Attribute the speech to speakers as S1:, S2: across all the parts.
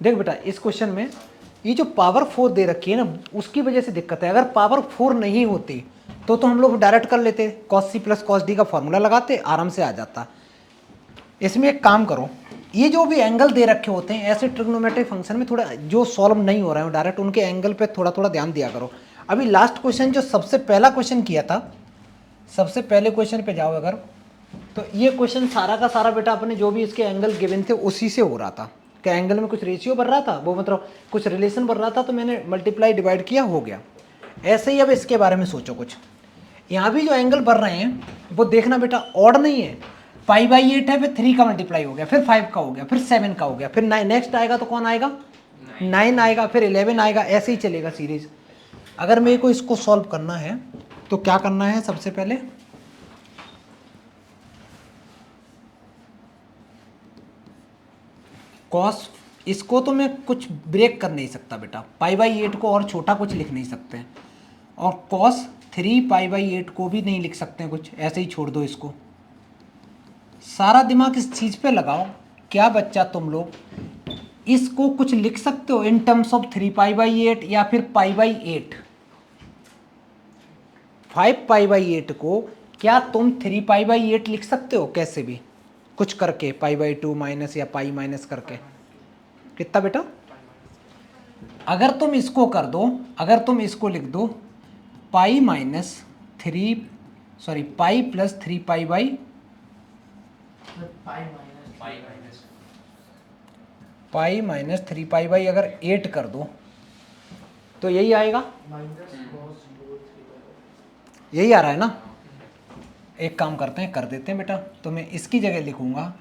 S1: देख बेटा इस क्वेश्चन में ये जो पावर 4 दे रखी है ना, उसकी वजह से दिक्कत है। अगर पावर 4 नहीं होती तो हम लोग डायरेक्ट कर लेते, cos C plus cos D का फॉर्मूला लगाते, आराम से आ जाता। इसमें एक काम करो, ये जो भी एंगल दे रखे होते हैं ऐसे ट्रिग्नोमेट्रिक फंक्शन में, थोड़ा जो सॉल्व नहीं हो रहा है डायरेक्ट उनके एंगल पे थोड़ा थोड़ा ध्यान दिया करो। अभी लास्ट क्वेश्चन जो सबसे पहला क्वेश्चन किया था, सबसे पहले क्वेश्चन पे जाओ अगर, तो ये क्वेश्चन सारा का सारा बेटा अपने जो भी इसके एंगल गिवन थे उसी से हो रहा था। क्या एंगल में कुछ रेशियो बढ़ रहा था, वो मतलब कुछ रिलेशन बढ़ रहा था, तो मैंने मल्टीप्लाई डिवाइड किया, हो गया। ऐसे ही अब इसके बारे में सोचो कुछ, यहाँ भी जो एंगल बढ़ रहे हैं वो देखना बेटा ऑड नहीं है, पाई/8 है, फिर 3 का मल्टीप्लाई हो गया, फिर 5 का हो गया, फिर 7 का हो गया, फिर नेक्स्ट आएगा तो कौन आएगा, 9 आएगा, फिर 11 आएगा, ऐसे ही चलेगा सीरीज। अगर मेरे को इसको सॉल्व करना है तो क्या करना है, सबसे पहले कॉस, इसको तो मैं कुछ ब्रेक कर नहीं सकता बेटा, पाई/8 को और छोटा कुछ लिख नहीं सकते हैं, और कॉस 3 पाई/8 को भी नहीं लिख सकते हैं कुछ, ऐसे ही छोड़ दो इसको। सारा दिमाग इस चीज़ पे लगाओ, क्या बच्चा तुम लोग इसको कुछ लिख सकते हो इन टर्म्स ऑफ 3 पाई/8 या फिर पाई/8, 5 पाई/8 को क्या तुम 3 पाई/8 लिख सकते हो कैसे भी कुछ करके, पाई/2 माइनस या पाई माइनस करके, कितना बेटा, अगर तुम इसको कर दो, अगर तुम इसको लिख दो pi minus 3, sorry pi plus 3 पाई/, पाई माइनस 3 पाई/, अगर 8 कर दो तो यही आएगा, यही आ रहा है ना। एक काम करते हैं, कर देते हैं बेटा, तो मैं इसकी जगह लिखूंगा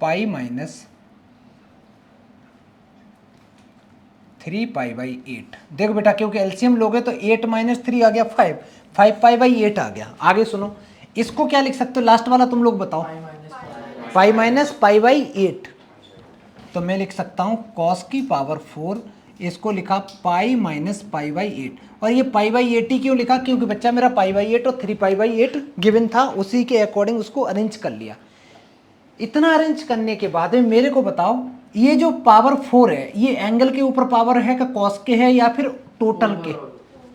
S1: पाई माइनस 3 पाई/8। देखो बेटा क्योंकि एलसीएम लोगे तो 8 माइनस 3 आ गया 5, 5 पाई/8 आ गया। आगे सुनो, इसको क्या लिख सकते हो, लास्ट वाला तुम लोग बताओ, पाई माइनस पाई/8, तो मैं लिख सकता हूँ कॉस की पावर 4, इसको लिखा पाई माइनस पाई/8। और ये पाई/8 ही क्यों लिखा, क्योंकि बच्चा मेरा पाई/8 और 3 पाई/8 गिवन था, उसी के अकॉर्डिंग उसको अरेंज कर लिया। इतना अरेंज करने के बाद में मेरे को बताओ, ये जो पावर 4 है ये एंगल के ऊपर पावर है कि कॉस के है या फिर टोटल के,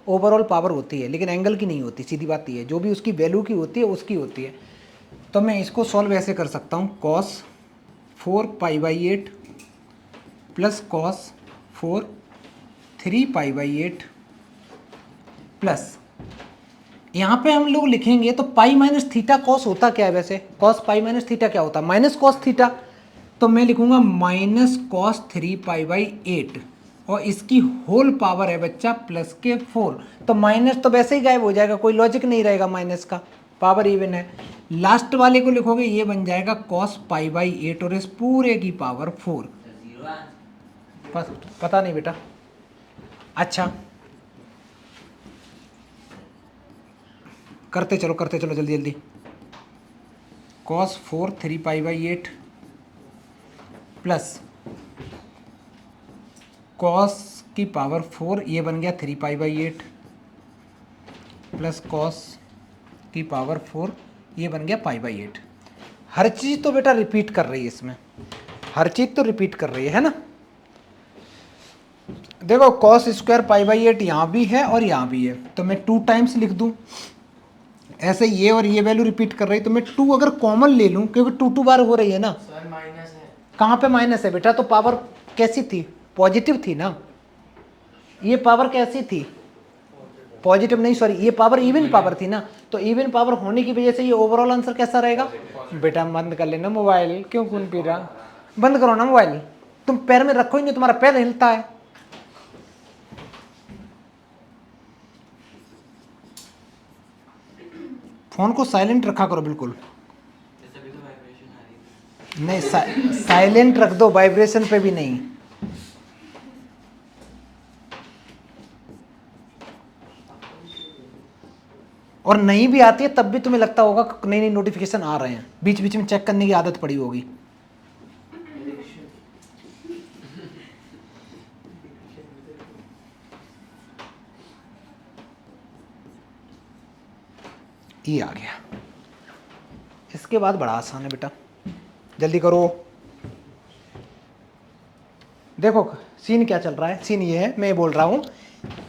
S1: ओवरऑल पावर होती है लेकिन एंगल की नहीं होती, सीधी बात ये है, जो भी उसकी वैल्यू की होती है उसकी होती है। तो मैं इसको सॉल्व ऐसे कर सकता हूँ, कॉस 4 पाई/8 प्लस कॉस 4 3 पाई/8 प्लस, यहाँ पे हम लोग लिखेंगे तो पाई माइनस थीटा कॉस होता क्या है वैसे, कॉस पाई माइनस थीटा क्या होता है, माइनस कॉस थीटा, तो मैं लिखूंगा माइनस कॉस 3 पाई/8, और इसकी होल पावर है बच्चा प्लस के 4, तो माइनस तो वैसे ही गायब हो जाएगा, कोई लॉजिक नहीं रहेगा माइनस का, पावर इवन है। लास्ट वाले को लिखोगे ये बन जाएगा कॉस पाई/8 और इस पूरे की पावर 4। पता नहीं बेटा, अच्छा करते चलो जल्दी जल्दी, कॉस 4 3 पाई/8 प्लस कॉस की पावर 4, ये बन गया 3 पाई/8 प्लस कॉस की पावर 4, ये बन गया पाई/8। हर चीज़ तो बेटा रिपीट कर रही है इसमें, हर चीज़ तो रिपीट कर रही है ना। देखो कॉस स्क्वायर पाई/8 यहाँ भी है और यहाँ भी है, तो मैं 2 टाइम्स लिख दूँ, ऐसे ये और ये वैल्यू रिपीट कर रही है, तो मैं 2 अगर कॉमन ले लूँ, क्योंकि 2 बार हो रही है ना, माइनस है, कहाँ पे माइनस है बेटा, तो पावर कैसी थी, पॉजिटिव थी ना, ये पावर कैसी थी, पॉजिटिव नहीं सॉरी, ये पावर इवन पावर थी ना, तो इवन पावर होने की वजह से ये ओवरऑल आंसर कैसा रहेगा। बेटा बंद कर लेना मोबाइल, क्यों खून पी रहा, बंद करो ना मोबाइल, तुम पैर में रखो ही नहीं, तुम्हारा पैर हिलता है। फोन को साइलेंट रखा करो बिल्कुल, नहीं साइलेंट रख दो, वाइब्रेशन पे भी नहीं। और नहीं भी आती है तब भी तुम्हें लगता होगा नई नई नोटिफिकेशन आ रहे हैं, बीच बीच में चेक करने की आदत पड़ी होगी। ये आ गया, इसके बाद बड़ा आसान है बेटा, जल्दी करो। देखो सीन क्या चल रहा है, सीन ये है, मैं ये बोल रहा हूँ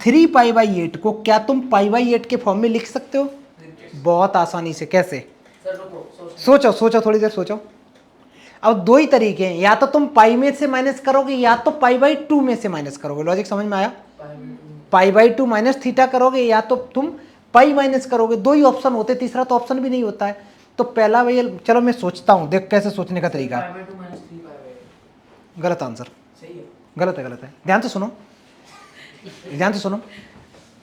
S1: 3π/8 को क्या तुम π/8 के फॉर्म में लिख सकते हो? बहुत आसानी से। कैसे? सोचो सोचो, थोड़ी देर सोचो। अब दो ही तरीके हैं, या तो तुम पाई में से माइनस करोगे या तो π/2 में से माइनस करोगे। लॉजिक समझ में आया? π/2 माइनस थीटा करोगे या तो तुम पाई माइनस करोगे। दो ही ऑप्शन होते, तीसरा तो ऑप्शन भी नहीं होता है। तो पहला भैया चलो मैं सोचता हूँ, देख कैसे सोचने का तरीका है। गलत आंसर, गलत है, गलत है। ध्यान से सुनो, ध्यान से सुनो।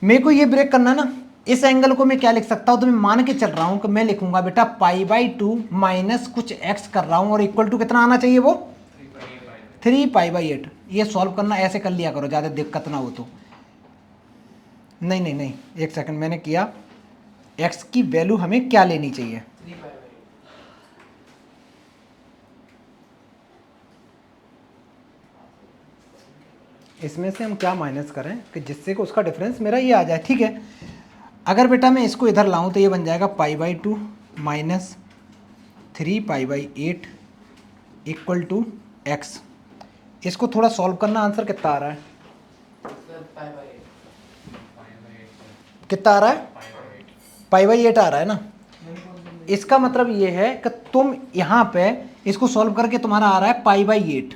S1: मेरे को ये ब्रेक करना है ना, इस एंगल को मैं क्या लिख सकता हूँ, तो मैं मान के चल रहा हूँ कि मैं लिखूंगा बेटा π/2 माइनस कुछ x कर रहा हूँ और इक्वल टू कितना आना चाहिए, वो 3π/8। ये सॉल्व करना ऐसे कर लिया करो, ज़्यादा दिक्कत ना हो तो। नहीं नहीं नहीं, एक सेकंड, मैंने किया x की वैल्यू हमें क्या लेनी चाहिए, इसमें से हम क्या माइनस करें कि जिससे कि उसका डिफरेंस मेरा ये आ जाए। ठीक है, अगर बेटा मैं इसको इधर लाऊं तो ये बन जाएगा π/2 माइनस 3π/8 इक्वल टू x। इसको थोड़ा सॉल्व करना, आंसर कितना आ रहा है, कितना आ रहा है, π/8 आ रहा है ना। इसका मतलब ये है कि तुम यहाँ पे इसको सॉल्व करके तुम्हारा आ रहा है π/8।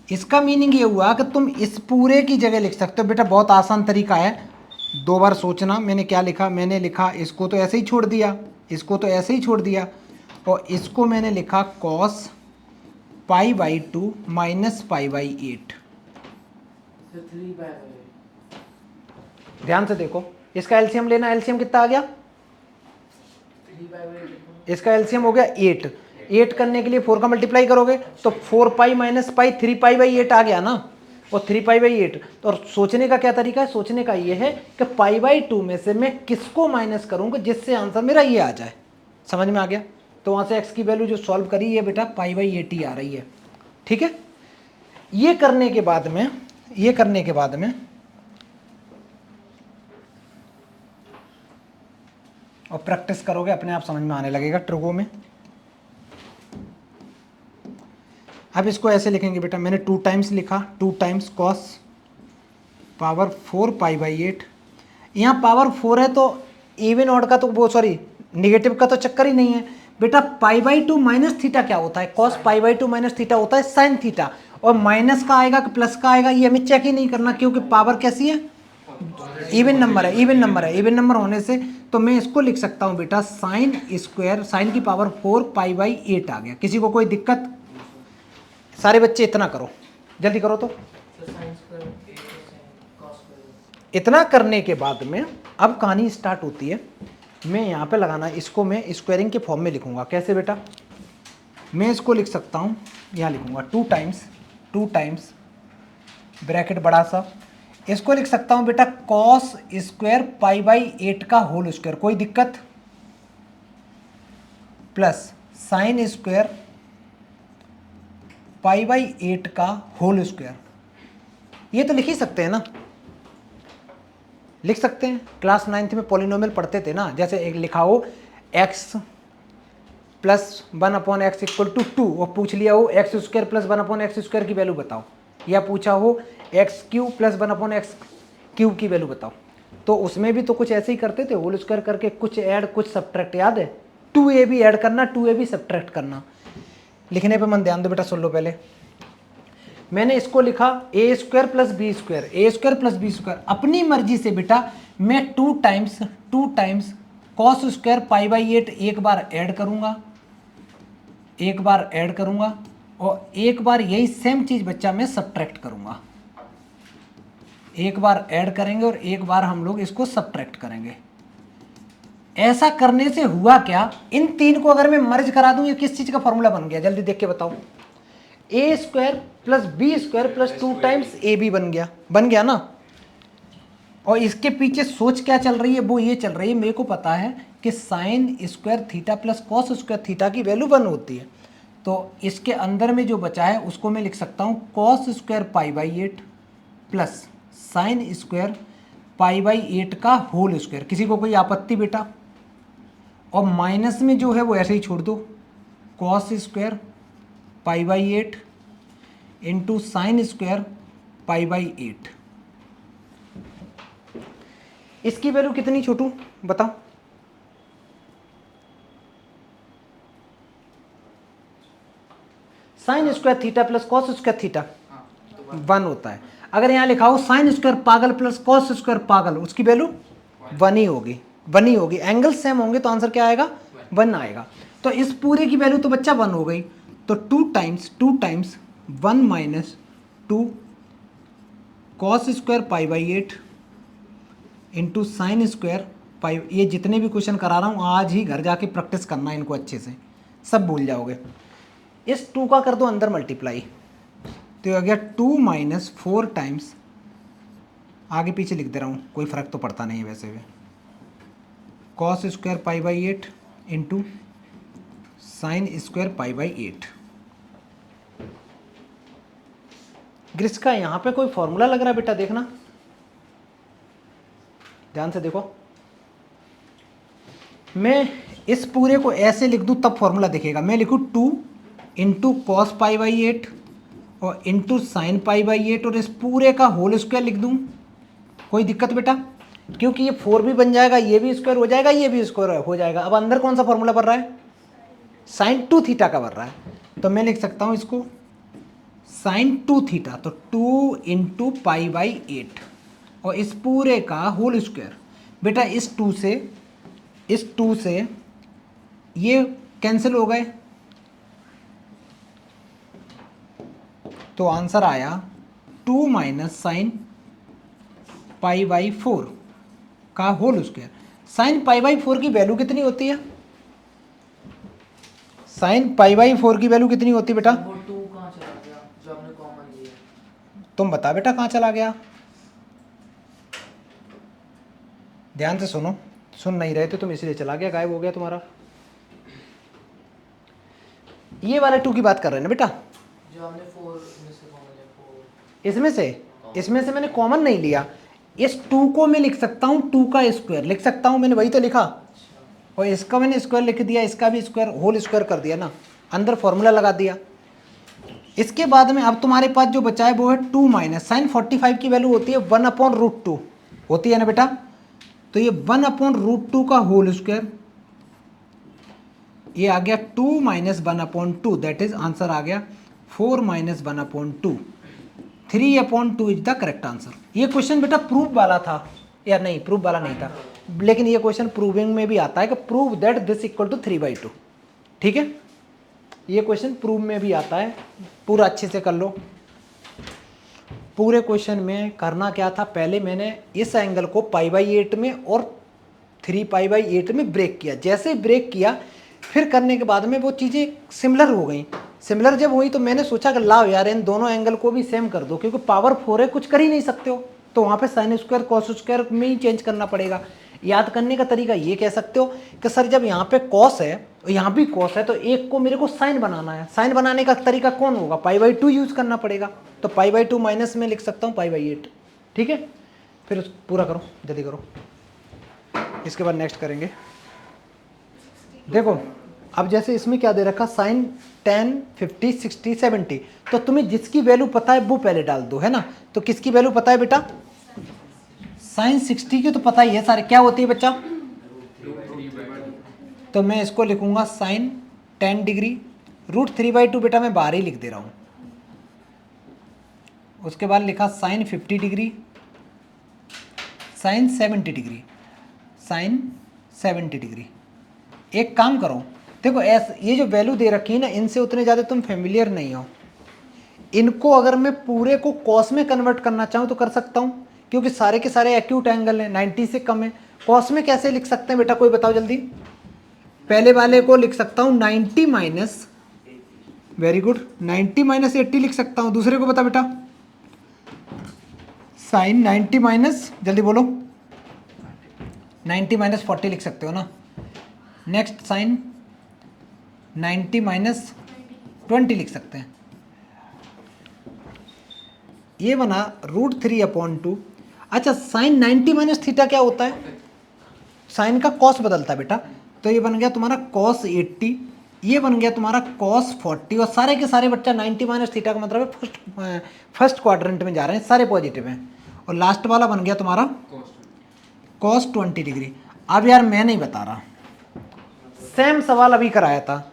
S1: इसका मीनिंग ये हुआ कि तुम इस पूरे की जगह लिख सकते हो। बेटा बहुत आसान तरीका है, दो बार सोचना। मैंने क्या लिखा, मैंने लिखा इसको तो ऐसे ही छोड़ दिया, इसको तो ऐसे ही छोड़ दिया, और इसको मैंने लिखा cos π/2 माइनस π/8। ध्यान से देखो, इसका एलसीएम लेना, एलसीएम कितना आ गया, इसका एलसीएम हो गया 8। 8 करने के लिए 4 का मल्टीप्लाई करोगे तो 4π माइनस पाई 3π/8 आ गया ना, और 3π/8। तो और सोचने का क्या तरीका है, सोचने का ये है कि π/2 में से मैं किसको माइनस करूंगा जिससे आंसर मेरा ये आ जाए। समझ में आ गया? तो वहां से x की वैल्यू जो सॉल्व करी है बेटा π/8 ही आ रही है। ठीक है, ये करने के बाद में, ये करने के बाद में और प्रैक्टिस करोगे अपने आप समझ में आने लगेगा ट्रिगो में। अब इसको ऐसे लिखेंगे बेटा, मैंने 2 टाइम्स लिखा, 2 टाइम्स cos पावर 4π/8। यहाँ पावर 4 है तो इवन ऑड का तो वो सॉरी निगेटिव का तो चक्कर ही नहीं है बेटा। π/2 माइनस थीटा क्या होता है, cos π/2 माइनस थीटा होता है साइन थीटा, और माइनस का आएगा कि प्लस का आएगा ये हमें चेक ही नहीं करना, क्योंकि पावर कैसी है, इवन नंबर है, इवन नंबर है। इवन नंबर होने से तो मैं इसको लिख सकता हूँ बेटा साइन स्क्वायर, साइन की पावर 4π/8 आ गया। किसी को कोई दिक्कत? सारे बच्चे इतना करो, जल्दी करो। तो इतना करने के बाद में अब कहानी स्टार्ट होती है। मैं यहाँ पे लगाना, इसको मैं स्क्वायरिंग के फॉर्म में लिखूंगा। कैसे बेटा, मैं इसको लिख सकता हूँ, यहाँ लिखूंगा 2 टाइम्स ब्रैकेट बड़ा सा, इसको लिख सकता हूँ बेटा cos स्क्वायर π/8 का होल स्क्वायर, कोई दिक्कत, प्लस साइन स्क्वायर π/8 का होल स्क्वायर। ये तो लिख ही सकते हैं ना, लिख सकते हैं। क्लास 9th में पॉलिनोमियल पढ़ते थे ना, जैसे एक लिखा हो x plus 1/x equal to 2, और पूछ लिया हो x² प्लस 1/x² की वैल्यू बताओ, या पूछा हो x³ प्लस 1/x³ की वैल्यू बताओ, तो उसमें भी तो कुछ ऐसे ही करते थे, होल स्क्वायर करके कुछ ऐड कुछ सब्ट्रैक्ट। याद है, 2a भी ऐड करना, 2a भी सब्ट्रैक्ट करना। लिखने पे मन ध्यान दो बेटा, सुन लो पहले। मैंने इसको लिखा a² plus b², a² plus b²। अपनी मर्जी से बेटा मैं 2 टाइम्स cos स्क्वायर π/8 एक बार ऐड करूंगा, एक बार ऐड करूंगा, और एक बार यही सेम चीज बच्चा मैं सब्ट्रैक्ट करूंगा। एक बार ऐड करेंगे और एक बार हम लोग इसको सब्ट्रैक्ट करेंगे। ऐसा करने से हुआ क्या, इन तीन को अगर मैं मर्ज करा दूं, ये किस चीज का फॉर्मूला बन गया, जल्दी देख के बताओ। a² plus b² plus 2 times ab बन गया ना। और इसके पीछे सोच क्या चल रही है, वो ये चल रही है, मेरे को पता है कि sign square theta plus cos square theta की वैल्यू 1 होती है। तो इसके अंदर में जो बचा है उसको मैं लिख सकता हूँ cos square π/8 plus sine square π/8 का होल स्क्वायर। किसी को कोई आपत्ति बेटा? और माइनस में जो है वो ऐसे ही छोड़ दो, cos square π/8 into sine square pi by 8। इसकी वैल्यू कितनी छोटू बताओ? Sine square theta plus cos square theta 1 होता है। अगर यहाँ लिखा हो साइन स्क्वायर पागल प्लस कॉस स्क्वायर पागल, उसकी वैल्यू 1 ही होगी, 1 ही होगी। एंगल सेम होंगे तो आंसर क्या आएगा? 1 आएगा। तो इस पूरे की वैल्यू तो बच्चा 1 हो गई। तो 2 times 1 minus 2 cos square pi by 8 into sine square पाई। ये जितने भी क्वेश्चन करा रहा हूँ आज ही घर जाके प्रैक्टिस करना इनको अच्छे से, सब भूल जाओगे। इस 2 का कर दो अंदर मल्टीप्लाई, तो आ गया 2 माइनस 4 टाइम्स, आगे पीछे लिख दे रहा हूँ, कोई फ़र्क तो पड़ता नहीं है वैसे भी, cos square pi by 8 into sine square pi by 8। ग्रिस का यहाँ पे कोई फॉर्मूला लग रहा है बेटा, देखना ध्यान से देखो। मैं इस पूरे को ऐसे लिख दूँ तब फॉर्मूला दिखेगा। मैं लिखूँ 2 इंटू कॉस पाई बाई 8 और इंटू साइन पाई बाई 8 और इस पूरे का होल स्क्वायर लिख दूँ, कोई दिक्कत बेटा? क्योंकि ये 4 भी बन जाएगा, ये भी स्क्वायर हो जाएगा, ये भी स्क्वायर हो जाएगा। अब अंदर कौन सा फॉर्मूला बन रहा है? साइन 2 थीटा का बन रहा है। तो मैं लिख सकता हूँ इसको साइन 2 थीटा, तो 2 इंटू पाई बाई 8 और इस पूरे का होल स्क्वायर। बेटा इस 2 से ये कैंसिल हो गए, तो आंसर आया 2 माइनस साइन पाई बाई 4 का whole square. Sine pi by 4 की वैल्यू कितनी होती है? साइन पाई बाई 4 की वैल्यू कितनी होती है बेटा?
S2: वो 2 कहाँ चला गया जो आपने कॉमन लिया?
S1: तुम बता बेटा कहाँ चला गया? ध्यान से सुनो, सुन नहीं रहे थे तुम इसलिए चला गया, गायब हो गया तुम्हारा। ये वाले 2 की बात कर रहे हैं ना बेटा?
S2: जो हमने 4 में से कॉमन लिया, 4
S1: इसमें से मैंने कॉमन नहीं लिया। इस 2 को मैं लिख सकता हूँ 2 का स्क्वायर लिख सकता हूँ, मैंने वही तो लिखा। और इसका मैंने स्क्वायर लिख दिया, इसका भी स्क्वायर होल स्क्वायर कर दिया ना, अंदर फॉर्मूला लगा दिया। इसके बाद में अब तुम्हारे पास जो बचा है वो है 2 माइनस साइन 45 की वैल्यू होती है 1/√2 होती है ना बेटा? तो ये 1/√2 का होल स्क्वायर, ये आ गया 2 माइनस 1/2, दैट इज आंसर आ गया 4 minus 1/2। 3/2 is the correct answer. ये क्वेश्चन बेटा प्रूफ वाला था या नहीं? प्रूफ वाला नहीं था, लेकिन ये क्वेश्चन प्रूविंग में भी आता है कि prove that this equal to 3/2। ठीक है, ये क्वेश्चन प्रूव में भी आता है, पूरा अच्छे से कर लो। पूरे क्वेश्चन में करना क्या था, पहले मैंने इस एंगल को π/8 में और 3π/8 में ब्रेक किया। जैसे ब्रेक किया फिर करने के बाद में वो चीज़ें सिमिलर हो गई। सिमिलर जब हुई तो मैंने सोचा कि लाओ यार इन दोनों एंगल को भी सेम कर दो, क्योंकि पावर 4 है, कुछ कर ही नहीं सकते हो, तो वहाँ पे साइन स्क्वायर कॉस स्क्वायर में ही चेंज करना पड़ेगा। याद करने का तरीका ये कह सकते हो कि सर जब यहाँ पे कॉस है और यहाँ भी कॉस है तो एक को मेरे को साइन बनाना है। साइन बनाने का तरीका कौन होगा? π/2 यूज करना पड़ेगा, तो π/2 माइनस में लिख सकता हूँ π/8। ठीक है, फिर पूरा करो, जल्दी करो, इसके बाद नेक्स्ट करेंगे। देखो अब जैसे इसमें क्या दे रखा, साइन 10 50 60 70, तो तुम्हें जिसकी वैल्यू पता है वो पहले डाल दो, है ना? तो किसकी वैल्यू पता है बेटा? साइन 60 की तो पता ही है सारे, क्या होती है बच्चा? तो मैं इसको लिखूंगा साइन 10 डिग्री, √3/2 बेटा मैं बाहर ही लिख दे रहा हूँ। उसके बाद लिखा sine 50 degree, sine 70 degree, sine 70 degree. एक काम करो, देखो ये जो वैल्यू दे रखी है ना, इनसे उतने ज़्यादा तुम फेमिलियर नहीं हो। इनको अगर मैं पूरे को कॉस में कन्वर्ट करना चाहूँ तो कर सकता हूँ, क्योंकि सारे के सारे एक्यूट एंगल हैं, 90 से कम है। कॉस में कैसे लिख सकते हैं बेटा, कोई बताओ जल्दी? पहले वाले को लिख सकता हूँ 90 माइनस, वेरी गुड, 90 माइनस 80 लिख सकता हूँ। दूसरे को बता बेटा, साइन 90 माइनस, जल्दी बोलो, 90 माइनस 40 लिख सकते हो ना। नेक्स्ट साइन 90 माइनस 20 लिख सकते हैं। ये बना √3/2। अच्छा साइन 90 माइनस थीटा क्या होता है? साइन का कॉस बदलता है बेटा, तो ये बन गया तुम्हारा cos 80 ये बन गया तुम्हारा cos 40 और सारे के सारे बच्चा 90 माइनस थीटा का मतलब है फर्स्ट क्वाड्रेंट में जा रहे हैं, सारे पॉजिटिव हैं। और लास्ट वाला बन गया तुम्हारा cos 20 डिग्री। अब यार मैं नहीं बता रहा, सेम सवाल अभी कराया था,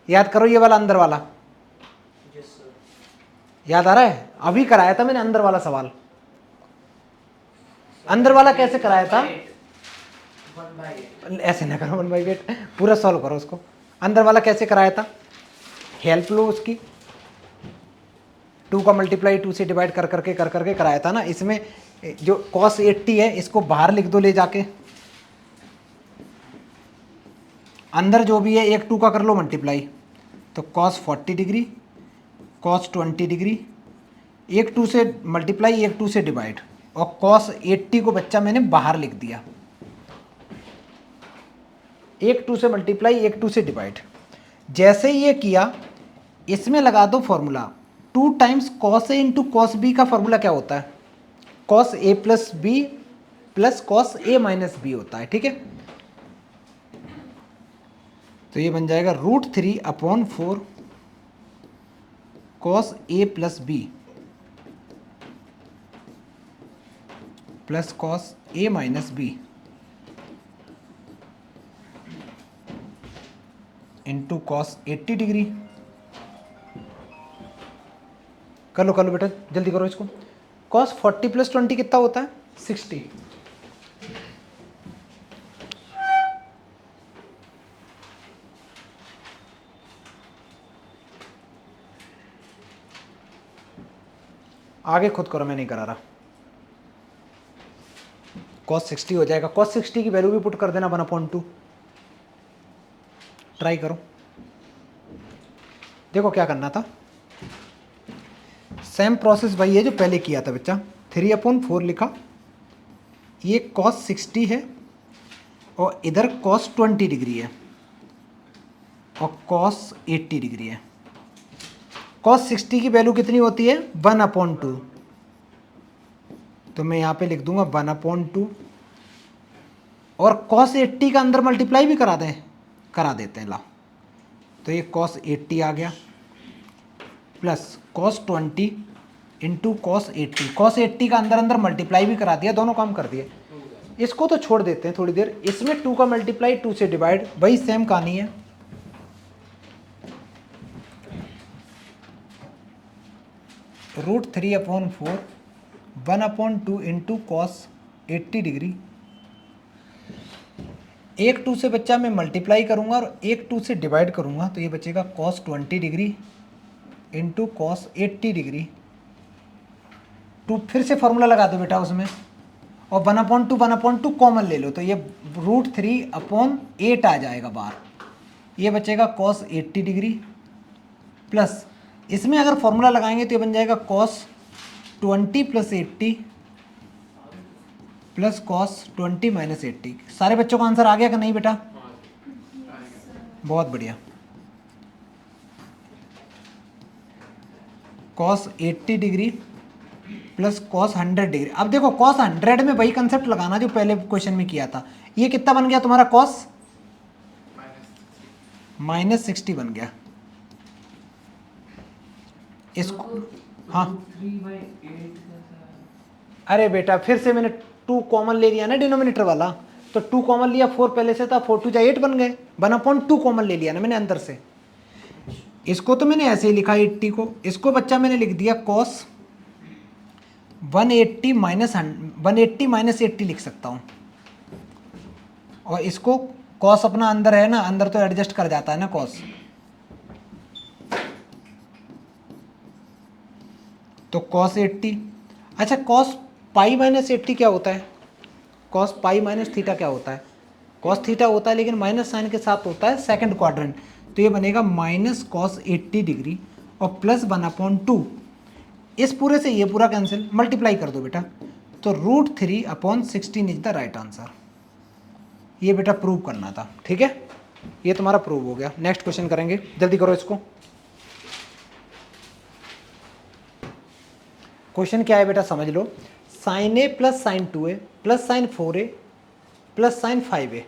S1: याद करो ये वाला अंदर वाला,
S2: यस सर।
S1: याद आ रहा है? अभी कराया था मैंने अंदर वाला सवाल। अंदर वाला कैसे कराया था?
S2: 1/8।
S1: ऐसे ना करो 1/8, पूरा सॉल्व करो उसको। अंदर वाला कैसे कराया था? हेल्प लो उसकी, 2 का मल्टीप्लाई 2 से डिवाइड कर करके कराया था ना। इसमें जो cos 80 है इसको बाहर लिख दो ले जाके, अंदर जो भी है एक 2 का कर लो मल्टीप्लाई, तो cos 40 डिग्री cos 20 डिग्री, एक 2 से मल्टीप्लाई एक 2 से डिवाइड, और cos 80 को बच्चा मैंने बाहर लिख दिया, एक 2 से मल्टीप्लाई एक 2 से डिवाइड। जैसे ही ये किया इसमें लगा दो formula, 2 times cos a into cos B का फॉर्मूला क्या होता है? cos a plus B plus cos a minus B होता है, ठीक है। तो ये बन जाएगा √3/4 cos a plus B plus cos a minus B into cos 80 degree. कर लो बेटा, जल्दी करो इसको। cos 40 प्लस 20 कितना होता है? 60। आगे खुद करो, मैं नहीं करा रहा। cos 60 हो जाएगा, cos 60 की वैल्यू भी पुट कर देना 1/2। ट्राई करो, देखो क्या करना था। सेम प्रोसेस वही है जो पहले किया था बच्चा, 3/4 लिखा, ये cos 60 है और इधर cos 20 डिग्री है और cos 80 डिग्री है। cos 60 की वैल्यू कितनी होती है? 1/2, तो मैं यहाँ पे लिख दूंगा 1/2, और cos 80 का अंदर मल्टीप्लाई भी करा देते हैं ला, तो ये cos 80 आ गया plus cos 20 into cos 80। cos 80 का अंदर मल्टीप्लाई भी करा दिया, दोनों काम कर दिए। इसको तो छोड़ देते हैं थोड़ी देर, इसमें 2 का मल्टीप्लाई 2 से डिवाइड, वही सेम कहानी है। √3/4 1/2 इंटू cos 80 डिग्री, एक 2 से बच्चा मैं मल्टीप्लाई करूंगा और एक 2 से डिवाइड करूंगा, तो ये बचेगा cos 20 degree into cos 80 degree. 2 फिर से फॉर्मूला लगा दो बेटा उसमें, और 1/2 कॉमन ले लो, तो ये √3/8 आ जाएगा बाहर। ये बचेगा cos 80 डिग्री प्लस, इसमें अगर फॉर्मूला लगाएंगे तो ये बन जाएगा cos 20 plus 80 plus cos 20 minus 80। सारे बच्चों का आंसर आ गया कि नहीं बेटा? बहुत बढ़िया। cos 80 degree plus cos 100 degree. अब देखो cos 100 में वही कंसेप्ट लगाना जो पहले क्वेश्चन में किया था। ये कितना बन गया तुम्हारा? cos -60 बन गया। इसको हाँ,
S2: 3/8
S1: अरे बेटा फिर से मैंने 2 कॉमन ले लिया ना डिनोमिनेटर वाला, तो 2 कॉमन लिया, 4 पहले से था, 4 2 जा 8 बन गए, 1/2 कॉमन ले लिया ना मैंने अंदर से। इसको तो मैंने ऐसे ही लिखा 80 को, इसको बच्चा मैंने लिख दिया cos 180 माइनस 80 लिख सकता हूँ, और इसको cos अपना अंदर है ना, अंदर तो एडजस्ट कर जाता है ना cos, तो cos 80। अच्छा cos पाई माइनस 80 क्या होता है? cos पाई माइनस थीटा क्या होता है? cos थीटा होता है लेकिन माइनस साइन के साथ होता है सेकंड क्वाड्रेंट, तो ये बनेगा माइनस cos 80 डिग्री और प्लस 1/2। इस पूरे से ये पूरा कैंसिल, मल्टीप्लाई कर दो बेटा, तो √3/16 इज द राइट आंसर। ये बेटा प्रूव करना था, ठीक है, ये तुम्हारा प्रूव हो गया। नेक्स्ट क्वेश्चन करेंगे, जल्दी करो इसको। क्वेश्चन क्या है बेटा समझ लो, sin a plus sin 2a plus sin 4a plus sin 5a,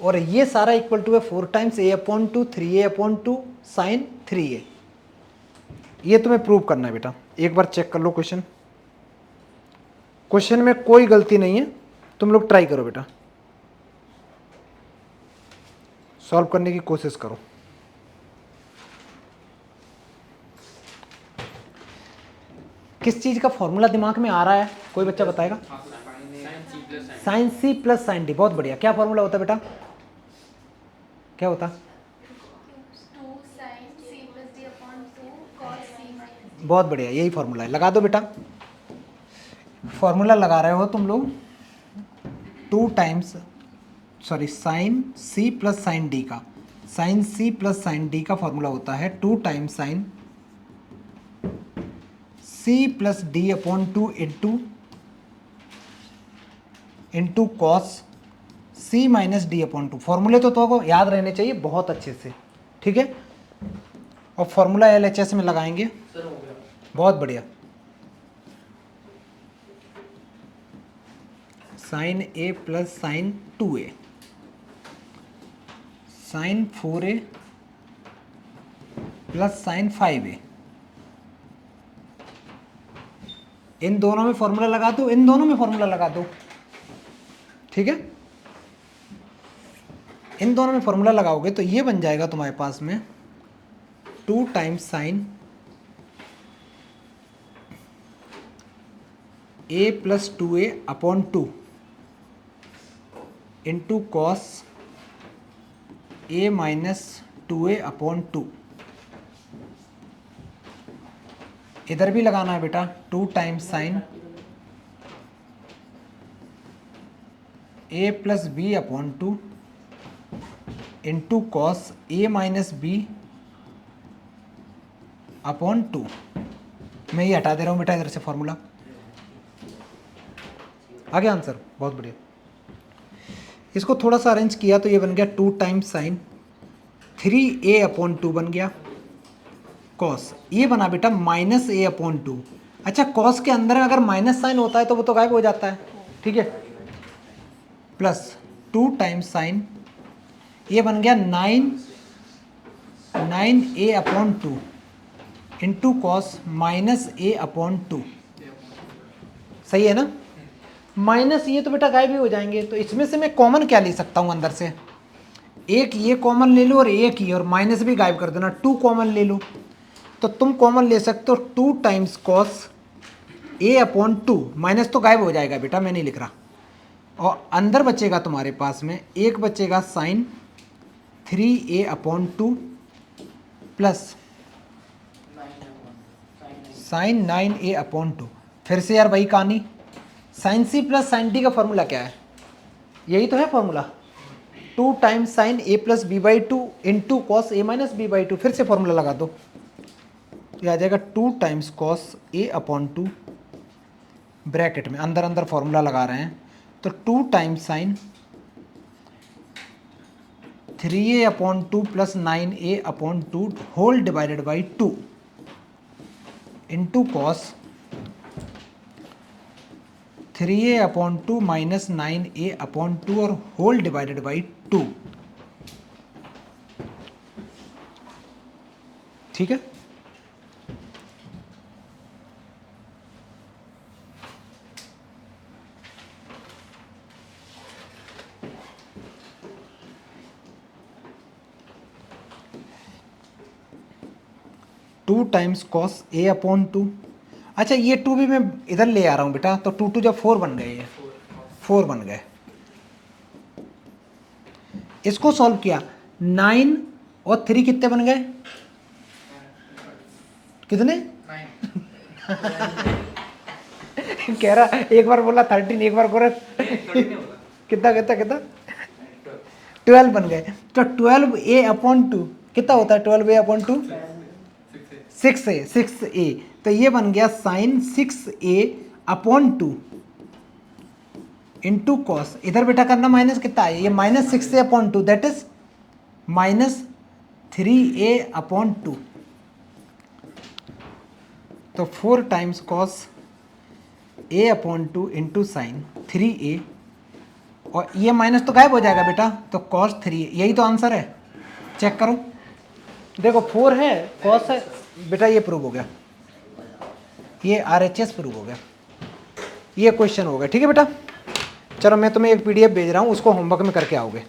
S1: और ये सारा इक्वल टू है 4 times a/2 3a/2 sign 3a। ये तुम्हें प्रूव करना है बेटा, एक बार चेक कर लो क्वेश्चन। क्वेश्चन में कोई गलती नहीं है, तुम लोग ट्राई करो बेटा, सॉल्व करने की कोशिश करो। किस चीज का फॉर्मूला दिमाग में आ रहा है, कोई बच्चा बताएगा? Sine C plus sine D, बहुत बढ़िया। क्या फॉर्मूला होता है बेटा, क्या होता?
S3: 2 sin c plus d upon 2 cos c minus d।
S1: बहुत बढ़िया, यही फॉर्मूला है, लगा दो बेटा। फॉर्मूला लगा रहे हो तुम लोग 2 times sine C plus sine D का। Sine C plus sine D का फॉर्मूला होता है 2 times sine C plus D upon 2 into cos C minus D upon 2। फॉर्मूले तो आपको याद रहने चाहिए बहुत अच्छे से, ठीक है। और फॉर्मूला LHS में लगाएंगे,
S2: सर हो गया।
S1: बहुत बढ़िया। Sine A plus sine 2a sine 4a plus sine 5a। इन दोनों में फॉर्मूला लगा दो, इन दोनों में फॉर्मूला लगा दो, ठीक है। इन दोनों में फॉर्मूला लगाओगे तो ये बन जाएगा तुम्हारे पास में 2 times sine a plus 2a upon 2 into cos a minus 2a upon 2। इधर भी लगाना है बेटा 2 times sine a plus b upon 2 into cos a minus b upon 2। मैं ये हटा दे रहा हूँ बेटा इधर से फॉर्मूला। आ गया आंसर, बहुत बढ़िया। इसको थोड़ा सा अरेंज किया तो ये बन गया 2 टाइम्स साइन 3a अपॉन 2 बन गया कॉस। ये बना बेटा माइनस a अपॉन 2। अच्छा, कॉस के अंदर अगर माइनस साइन होता है तो वो तो गायब हो जाता है, ठीक है। प्लस 2 टाइम्स साइन, ये बन गया 9a upon 2 into cos minus a upon 2। सही है ना। माइनस ये तो बेटा गायब ही हो जाएंगे, तो इसमें से मैं कॉमन क्या ले सकता हूँ अंदर से? एक ये कॉमन ले लो और एक ये, और माइनस भी गायब कर देना, 2 कॉमन ले लो। तो तुम कॉमन ले सकते हो 2 times cos a upon 2। Minus तो गायब हो जाएगा बेटा, मैं नहीं लिख रहा। और अंदर बचेगा तुम्हारे पास में एक बचेगा sine 3a upon 2 plus sine 9a upon 2। फिर से यार वही कहानी, sine C plus sine D का फॉर्मूला क्या है? यही तो है formula, 2 times sine a plus B by 2 into cos a minus B by 2। फिर से फॉर्मूला लगा दो, ये आ जाएगा 2 times cos a upon 2 bracket में अंदर अंदर फॉर्मूला लगा रहे हैं, तो 2 times sine 3a upon 2 plus 9a upon 2 whole divided by 2 into cos 3a upon 2 minus 9a upon 2 और होल डिवाइडेड बाई 2, ठीक है। Two times cos a upon 2। अच्छा, ये 2 भी मैं इधर ले आ रहा हूँ बेटा, तो 2 2 जब 4 बन गए, ये 4 बन गए। इसको सॉल्व किया, 9 और 3 कितने बन गए? कितने? 9 कह रहा, एक बार बोला 13, एक बार बोला कितना कितना कितना 12 बन गए। तो 12a अपॉन 2 कितना होता है? 12a upon 2 6a। तो ये बन गया sign 6a upon 2 into cos, इधर बेटा करना माइनस कितना है, ये minus 6a upon 2 that is minus 3a upon 2। तो 4 times cos a upon 2 into sine 3a और ये माइनस तो गायब हो जाएगा बेटा, तो कॉस 3, यही तो आंसर है। चेक करो, देखो 4 है, कॉस है बेटा, ये प्रूव हो गया, ये RHS प्रूव हो गया, ये क्वेश्चन हो गया। ठीक है बेटा, चलो मैं तुम्हें एक PDF भेज रहा हूँ, उसको होमवर्क में करके आओगे।